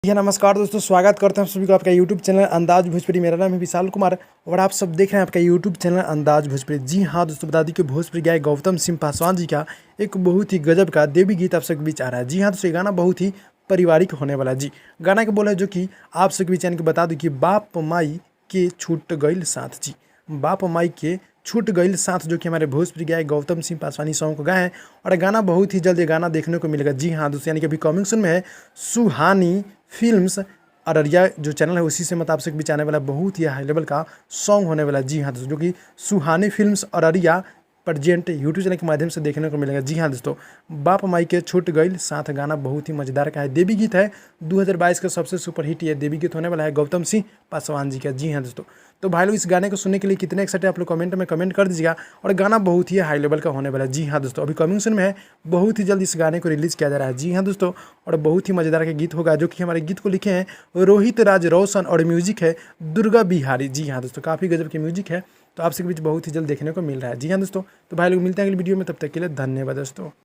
जी नमस्कार दोस्तों, स्वागत करते हैं आप सभी को आपका यूट्यूब चैनल अंदाज भोजपुरी। मेरा नाम है विशाल कुमार और आप सब देख रहे हैं आपका यूट्यूब चैनल अंदाज भोजपुरी। जी हाँ दोस्तों, बता दी कि भोजपुरी गायक गौतम सिंह पासवान जी का एक बहुत ही गजब का देवी गीत आप सबके बीच आ रहा है। जी हाँ दोस्तों, ये गाना बहुत ही पारिवारिक होने वाला है। जी गाना के बोल है जो कि आप सबके बीच को बता दूँ कि बाप माई के छूट गईल साथ। जी बाप माई के छूट गईल साथ, जो कि हमारे भोजपुरी गायक गौतम सिंह पासवानी सॉन्ग को गाए हैं और गाना बहुत ही जल्द ये गाना देखने को मिलेगा। जी हाँ दोस्तों, यानी कि अभी कमिंग सून में है सुहानी फिल्म्स अररिया जो चैनल है उसी से मतलब आप सबके बीच आने वाला बहुत ही हाई लेवल का सॉन्ग होने वाला है। जी हाँ दोस्तों, जो कि Suhani Films Araria present YouTube channel के माध्यम से देखने को मिलेगा। जी हाँ दोस्तों, बाप माई के छूट गईल साथ गाना बहुत ही मजेदार का है। देवी गीत है 2022 का सबसे सुपर हिट ये देवी गीत होने वाला है गौतम सिंह पासवान जी का। जी हाँ दोस्तों, तो भाई लोग इस गाने को सुनने के लिए कितने एक्साइटेड आप लोग कमेंट में कमेंट कर दीजिएगा। और गाना बहुत ही हाई लेवल का होने वाला है। जी हाँ दोस्तों, अभी कमिंग सून में है, बहुत ही जल्द इस गाने को रिलीज किया जा रहा है। जी हाँ दोस्तों, और बहुत ही मजेदार का गीत होगा, जो कि हमारे गीत को लिखे हैं रोहित राज रोशन और म्यूजिक है दुर्गा बिहारी। जी हाँ दोस्तों, काफ़ी गजब की म्यूजिक है, तो आपसे बीच बहुत ही जल्द देखने को मिल रहा है। जी हाँ दोस्तों, तो भाई लोग मिलते हैं अगली वीडियो में, तब तक के लिए धन्यवाद दोस्तों।